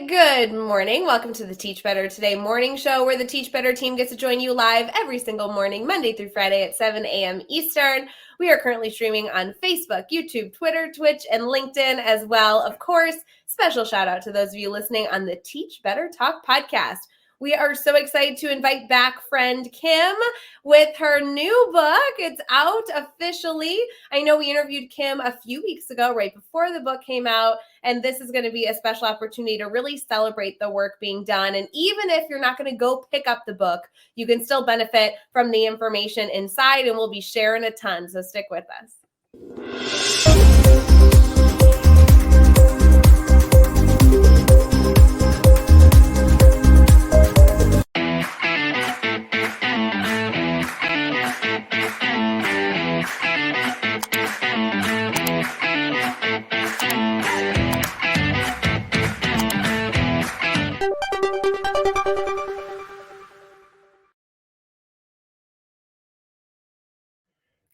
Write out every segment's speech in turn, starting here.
Good morning. Welcome to the Teach Better Today morning show where the Teach Better team gets to join you live every single morning, Monday through Friday at 7 a.m. Eastern. We are currently streaming on Facebook, YouTube, Twitter, Twitch, and LinkedIn as well. Of course, special shout out to those of you listening on the Teach Better Talk podcast. We are so excited to invite back friend Kim with her new book. It's out officially. I know we interviewed Kim a few weeks ago, right before the book came out, and this is going to be a special opportunity to really celebrate the work being done. And even if you're not going to go pick up the book, you can still benefit from the information inside, and we'll be sharing a ton, so stick with us.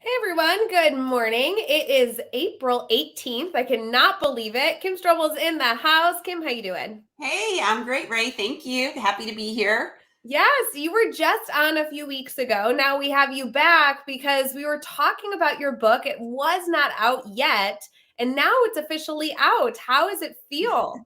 Hey everyone, good morning. It is April 18th. I cannot believe it. Kim Strobel's in the house. Kim, how you doing? Hey, I'm great, Ray. Thank you. Happy to be here. Yes, you were just on a few weeks ago. Now we have you back because we were talking about your book. It was not out yet, and now it's officially out. How does it feel?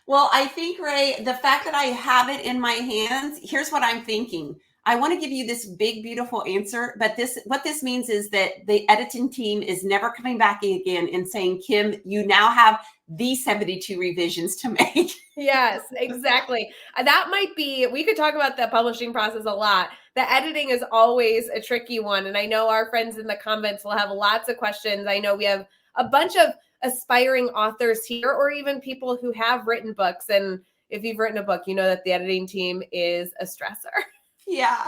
Well, I think, Ray, the fact that I have it in my hands, here's what I'm thinking. I want to give you this big, beautiful answer, but what this means is that the editing team is never coming back again and saying, Kim, you now have these 72 revisions to make. Yes, exactly. That might be, we could talk about the publishing process a lot. The editing is always a tricky one. And I know our friends in the comments will have lots of questions. I know we have a bunch of aspiring authors here, or even people who have written books. And if you've written a book, you know that the editing team is a stressor. Yeah.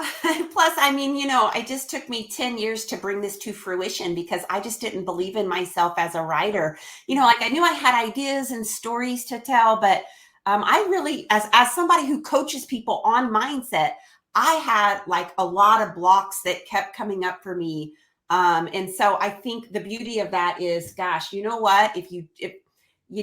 Plus, I mean, it just took me 10 years to bring this to fruition because I just didn't believe in myself as a writer. Like I knew I had ideas and stories to tell, but I really, as somebody who coaches people on mindset, I had like a lot of blocks that kept coming up for me. And so I think the beauty of that is, gosh, you know what? If you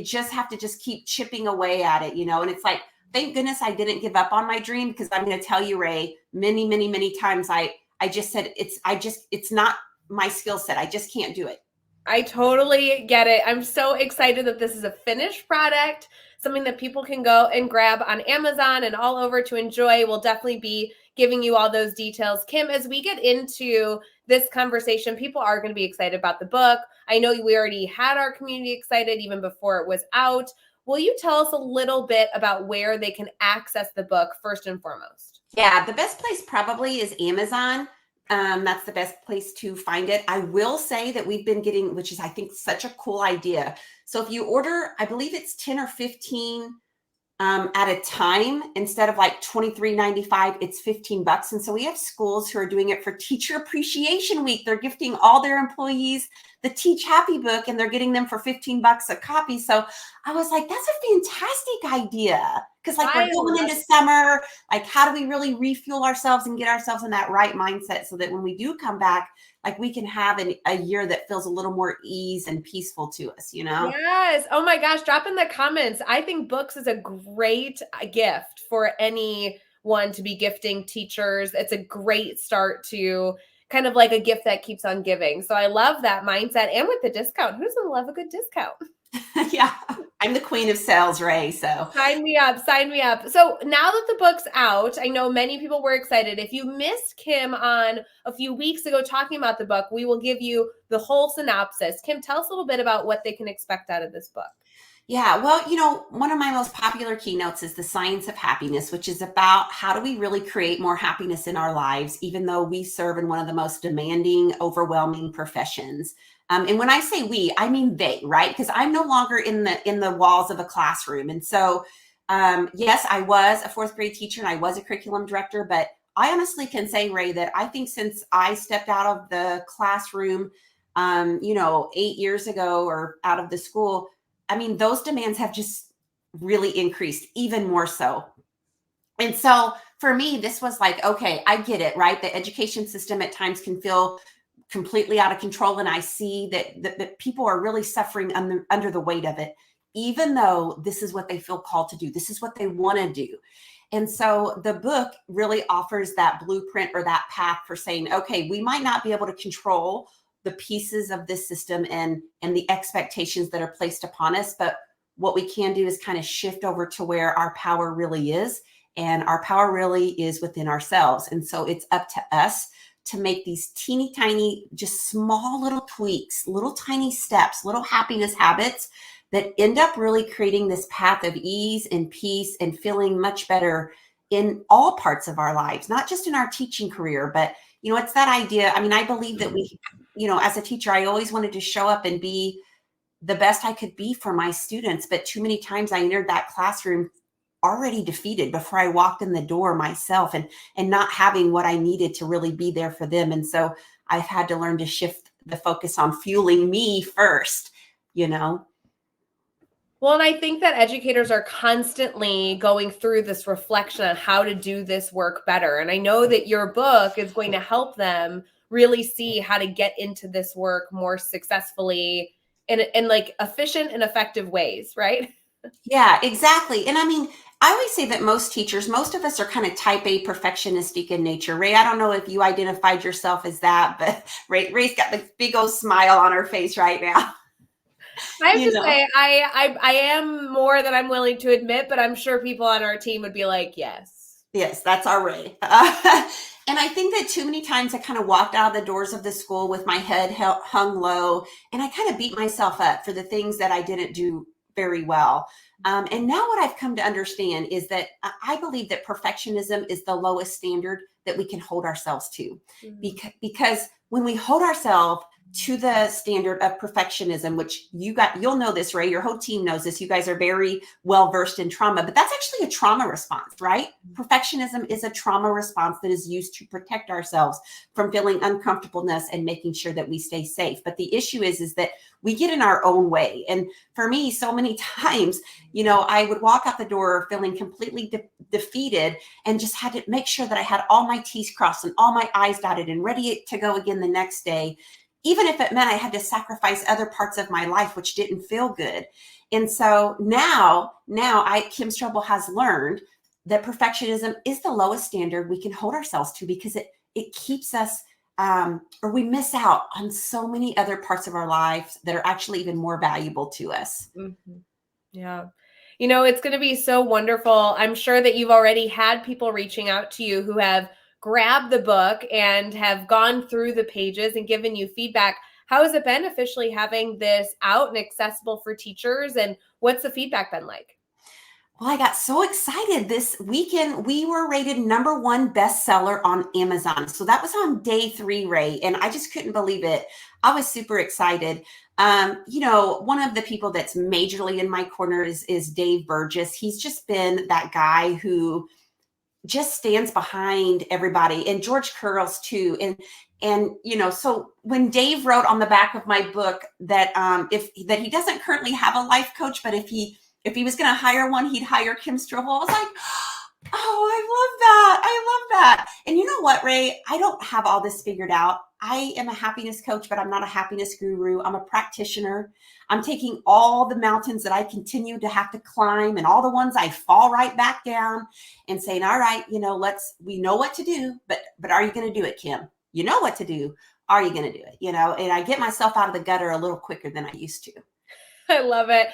just have to just keep chipping away at it, and it's like, thank goodness I didn't give up on my dream, because I'm going to tell you, Ray, many, many, many times I just said, it's not my skill set. I just can't do it. I totally get it. I'm so excited that this is a finished product, something that people can go and grab on Amazon and all over to enjoy. We'll definitely be giving you all those details. Kim, as we get into this conversation, people are going to be excited about the book. I know we already had our community excited even before it was out. Will you tell us a little bit about where they can access the book first and foremost? Yeah, the best place probably is Amazon. That's the best place to find it. I will say that we've been getting, which is, I think, such a cool idea. So if you order, I believe it's 10 or 15 at a time, instead of like $23.95, it's $15. And so we have schools who are doing it for Teacher Appreciation Week. They're gifting all their employees the Teach Happy book, and they're getting them for $15 a copy. So I was like, that's a fantastic idea. Because like we're going into summer, like how do we really refuel ourselves and get ourselves in that right mindset so that when we do come back, like we can have a year that feels a little more ease and peaceful to us, Yes. Oh my gosh. Drop in the comments. I think books is a great gift for anyone to be gifting teachers. It's a great start to kind of like a gift that keeps on giving. So I love that mindset. And with the discount, who doesn't love a good discount? Yeah, I'm the queen of sales, Ray. So sign me up. Sign me up. So now that the book's out, I know many people were excited. If you missed Kim on a few weeks ago talking about the book, we will give you the whole synopsis. Kim, tell us a little bit about what they can expect out of this book. Yeah, well, one of my most popular keynotes is The Science of Happiness, which is about how do we really create more happiness in our lives, even though we serve in one of the most demanding, overwhelming professions. And when I say we, I mean they, right? Because I'm no longer in the walls of a classroom. And so, yes, I was a fourth grade teacher and I was a curriculum director, but I honestly can say, Ray, that I think since I stepped out of the classroom, 8 years ago, or out of the school, I mean, those demands have just really increased, even more so. And so for me, this was like, okay, I get it, right? The education system at times can feel completely out of control. And I see that people are really suffering under the weight of it. even though this is what they feel called to do. This is what they want to do. And so the book really offers that blueprint or that path for saying, okay, we might not be able to control the pieces of this system and the expectations that are placed upon us, but what we can do is kind of shift over to where our power really is. And our power really is within ourselves. And so it's up to us to make these teeny tiny, just small little tweaks, little tiny steps, little happiness habits that end up really creating this path of ease and peace and feeling much better in all parts of our lives, not just in our teaching career, but, it's that idea. I mean, I believe that we, as a teacher, I always wanted to show up and be the best I could be for my students. But too many times I entered that classroom already defeated before I walked in the door myself and not having what I needed to really be there for them. And so I've had to learn to shift the focus on fueling me first, Well, and I think that educators are constantly going through this reflection on how to do this work better. And I know that your book is going to help them really see how to get into this work more successfully in like efficient and effective ways, right? Yeah, exactly. And I mean, I always say that most of us are kind of type A perfectionistic in nature. Ray, I don't know if you identified yourself as that, but Ray's got the big old smile on her face right now. I have to say, I am more than I'm willing to admit, but I'm sure people on our team would be like, yes. Yes, that's our Ray. And I think that too many times I kind of walked out of the doors of the school with my head hung low, and I kind of beat myself up for the things that I didn't do very well. And now what I've come to understand is that I believe that perfectionism is the lowest standard that we can hold ourselves to. Mm-hmm. Because when we hold ourselves to the standard of perfectionism, which you'll know this, Ray, your whole team knows this. You guys are very well versed in trauma, but that's actually a trauma response, right? Perfectionism is a trauma response that is used to protect ourselves from feeling uncomfortableness and making sure that we stay safe. But the issue is that we get in our own way. And for me, so many times, I would walk out the door feeling completely defeated and just had to make sure that I had all my T's crossed and all my I's dotted and ready to go again the next day, even if it meant I had to sacrifice other parts of my life, which didn't feel good. And so now Kim Strobel has learned that perfectionism is the lowest standard we can hold ourselves to, because it keeps us, or we miss out on so many other parts of our lives that are actually even more valuable to us. Mm-hmm. Yeah. It's going to be so wonderful. I'm sure that you've already had people reaching out to you who have grabbed the book and have gone through the pages and given you feedback. How has it been officially having this out and accessible for teachers? And what's the feedback been like? Well, I got so excited this weekend. We were rated #1 bestseller on Amazon. So that was on day 3, Ray. And I just couldn't believe it. I was super excited. One of the people that's majorly in my corner is Dave Burgess. He's just been that guy who just stands behind everybody, and George Curls too. And so when Dave wrote on the back of my book that that he doesn't currently have a life coach, but if he was going to hire one, he'd hire Kim Strobel. I was like, oh, I love that. And you know what, Ray? I don't have all this figured out. I am a happiness coach, but I'm not a happiness guru. I'm a practitioner. I'm taking all the mountains that I continue to have to climb and all the ones I fall right back down and saying, all right, we know what to do, but are you going to do it, Kim? You know what to do. Are you going to do it? And I get myself out of the gutter a little quicker than I used to. I love it.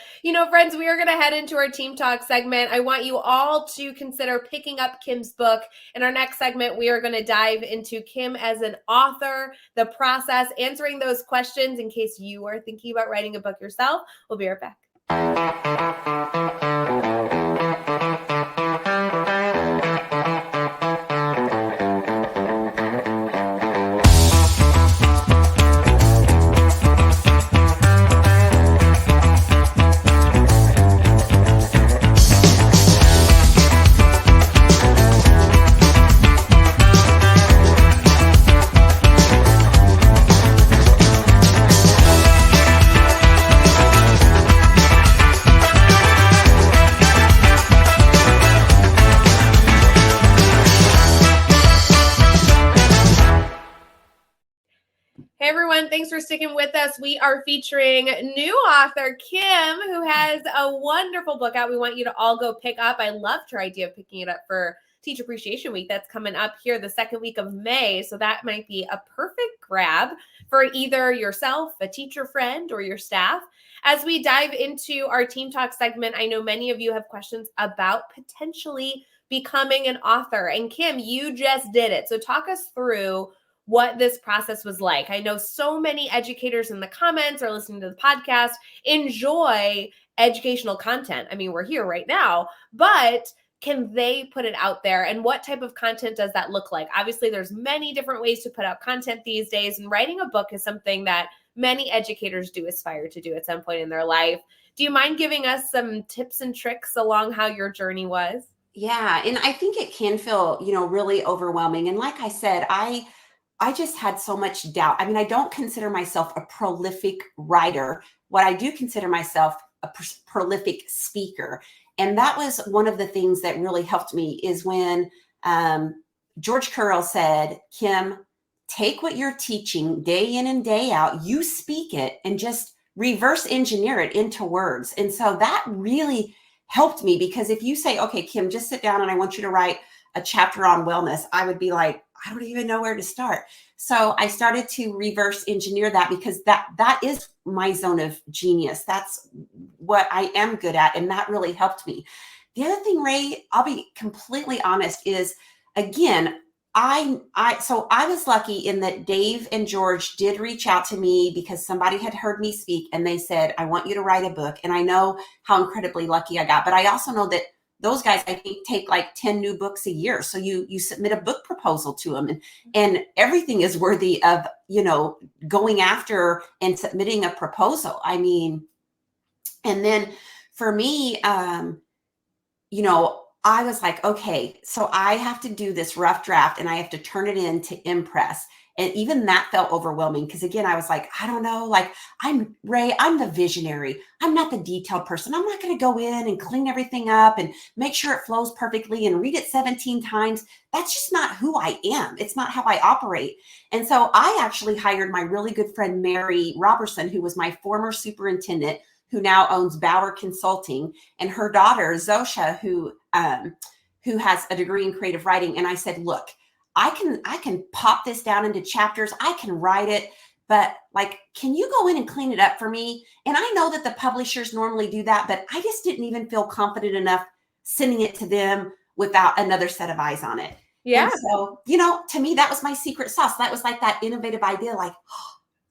Friends, we are going to head into our Team Talk segment. I want you all to consider picking up Kim's book. In our next segment, we are going to dive into Kim as an author, the process, answering those questions in case you are thinking about writing a book yourself. We'll be right back. Thanks for sticking with us. We are featuring new author Kim, who has a wonderful book out. We want you to all go pick up. I loved her idea of picking it up for Teacher Appreciation Week. That's coming up here the second week of May. So that might be a perfect grab for either yourself, a teacher friend, or your staff. As we dive into our Team Talk segment, I know many of you have questions about potentially becoming an author. And Kim, you just did it. So talk us through what this process was like. I know so many educators in the comments or listening to the podcast enjoy educational content. I mean, we're here right now, but can they put it out there? And what type of content does that look like? Obviously, there's many different ways to put out content these days, and writing a book is something that many educators do aspire to do at some point in their life. Do you mind giving us some tips and tricks along how your journey was? Yeah, and I think it can feel, really overwhelming. And like I said, I just had so much doubt. I mean, I don't consider myself a prolific writer. What I do consider myself a prolific speaker. And that was one of the things that really helped me is when George Curl said, Kim, take what you're teaching day in and day out, you speak it and just reverse engineer it into words. And so that really helped me, because if you say, okay, Kim, just sit down and I want you to write a chapter on wellness, I would be like, I don't even know where to start. So I started to reverse engineer that, because that is my zone of genius. That's what I am good at. And that really helped me. The other thing, Ray, I'll be completely honest, is again, so I was lucky in that Dave and George did reach out to me because somebody had heard me speak and they said, I want you to write a book. And I know how incredibly lucky I got, but I also know that those guys, I think, take like 10 new books a year. So you submit a book proposal to them, and everything is worthy of, going after and submitting a proposal. I mean, and then for me, I was like, okay, so I have to do this rough draft and I have to turn it in to Impress. And even that felt overwhelming, because again, I was like, I don't know, like I'm the visionary. I'm not the detailed person. I'm not going to go in and clean everything up and make sure it flows perfectly and read it 17 times. That's just not who I am. It's not how I operate. And so I actually hired my really good friend, Mary Robertson, who was my former superintendent, who now owns Bauer Consulting, and her daughter, Zosha, who has a degree in creative writing. And I said, look, I can pop this down into chapters. I can write it, but like, can you go in and clean it up for me? And I know that the publishers normally do that, but I just didn't even feel confident enough sending it to them without another set of eyes on it. Yeah. And so, to me, that was my secret sauce. That was like that innovative idea, like,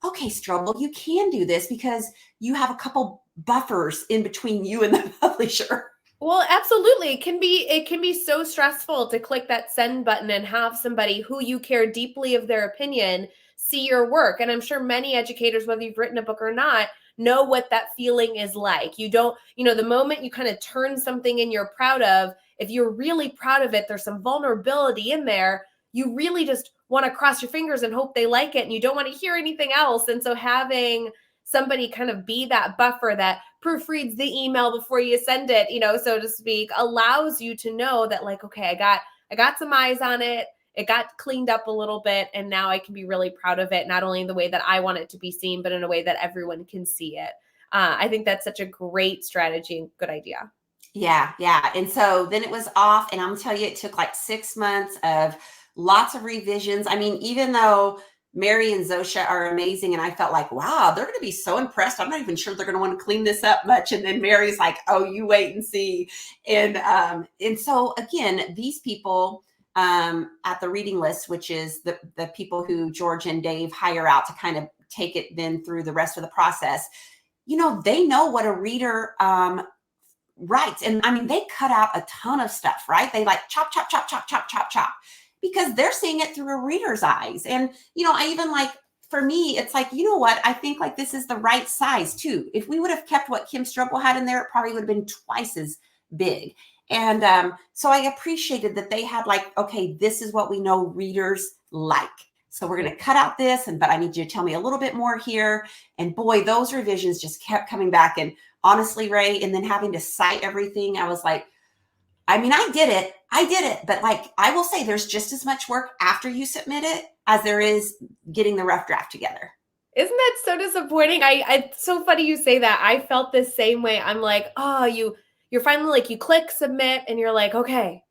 okay, Strobel, you can do this because you have a couple buffers in between you and the publisher. Well, absolutely. It can be so stressful to click that send button and have somebody who you care deeply of their opinion see your work. And I'm sure many educators, whether you've written a book or not, know what that feeling is like. You don't, the moment you kind of turn something in you're proud of, if you're really proud of it, there's some vulnerability in there. You really just want to cross your fingers and hope they like it, and you don't want to hear anything else. And so having somebody kind of be that buffer that proofreads the email before you send it, so to speak, allows you to know that, like, okay, I got some eyes on it. It got cleaned up a little bit, and now I can be really proud of it, not only in the way that I want it to be seen, but in a way that everyone can see it. I think that's such a great strategy and good idea. Yeah. And so then it was off, and I'm gonna tell you, it took like 6 months of lots of revisions. I mean, even though Mary and Zosha are amazing, and I felt like, wow, they're going to be so impressed. I'm not even sure they're going to want to clean this up much. And then Mary's like, oh, you wait and see. And so again, these people at the reading list, which is the people who George and Dave hire out to kind of take it then through the rest of the process, they know what a reader writes. And I mean, they cut out a ton of stuff, right? They like chop, chop, chop, chop, chop, chop, chop, because they're seeing it through a reader's eyes. And, I even like, for me, it's like, you know what? I think like this is the right size too. If we would have kept what Kim Strobel had in there, it probably would have been twice as big. And so I appreciated that they had like, okay, this is what we know readers like. So we're going to cut out this, but I need you to tell me a little bit more here. And boy, those revisions just kept coming back. And honestly, Ray, and then having to cite everything, I was like, I mean, I did it, but like, I will say there's just as much work after you submit it as there is getting the rough draft together. Isn't that so disappointing? It's so funny you say that. I felt the same way. I'm like, oh, you're finally like, you click submit and you're like, okay,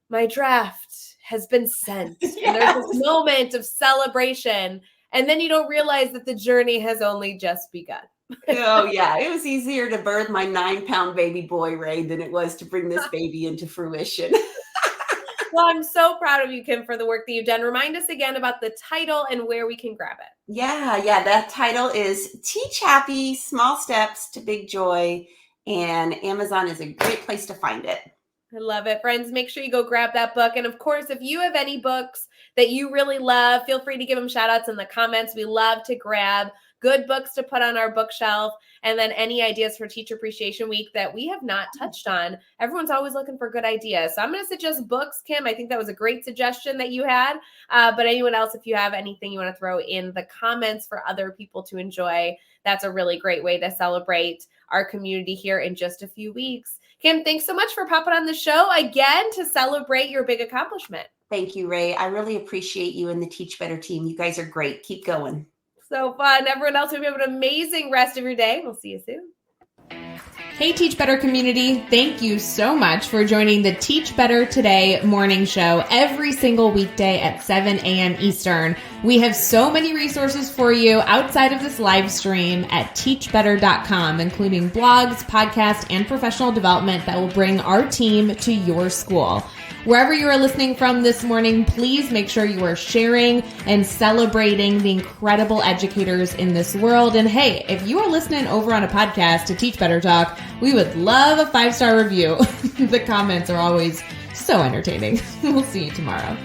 my draft has been sent. And there's this moment of celebration. And then you don't realize that the journey has only just begun. Oh, yeah. It was easier to birth my 9-pound baby boy, Ray, than it was to bring this baby into fruition. Well, I'm so proud of you, Kim, for the work that you've done. Remind us again about the title and where we can grab it. Yeah. That title is Teach Happy, Small Steps to Big Joy. And Amazon is a great place to find it. I love it. Friends, make sure you go grab that book. And of course, if you have any books that you really love, feel free to give them shout outs in the comments. We love to grab good books to put on our bookshelf. And then any ideas for Teacher Appreciation Week that we have not touched on. Everyone's always looking for good ideas. So I'm going to suggest books, Kim. I think that was a great suggestion that you had. But anyone else, if you have anything you want to throw in the comments for other people to enjoy, that's a really great way to celebrate our community here in just a few weeks. Kim, thanks so much for popping on the show again to celebrate your big accomplishment. Thank you, Ray. I really appreciate you and the Teach Better team. You guys are great. Keep going. So fun. Everyone else, hope you have an amazing rest of your day. We'll see you soon. Hey, Teach Better community. Thank you so much for joining the Teach Better Today morning show every single weekday at 7 a.m. Eastern. We have so many resources for you outside of this live stream at teachbetter.com, including blogs, podcasts, and professional development that will bring our team to your school. Wherever you are listening from this morning, please make sure you are sharing and celebrating the incredible educators in this world. And hey, if you are listening over on a podcast to Teach Better Talk, we would love a 5-star review. The comments are always so entertaining. We'll see you tomorrow.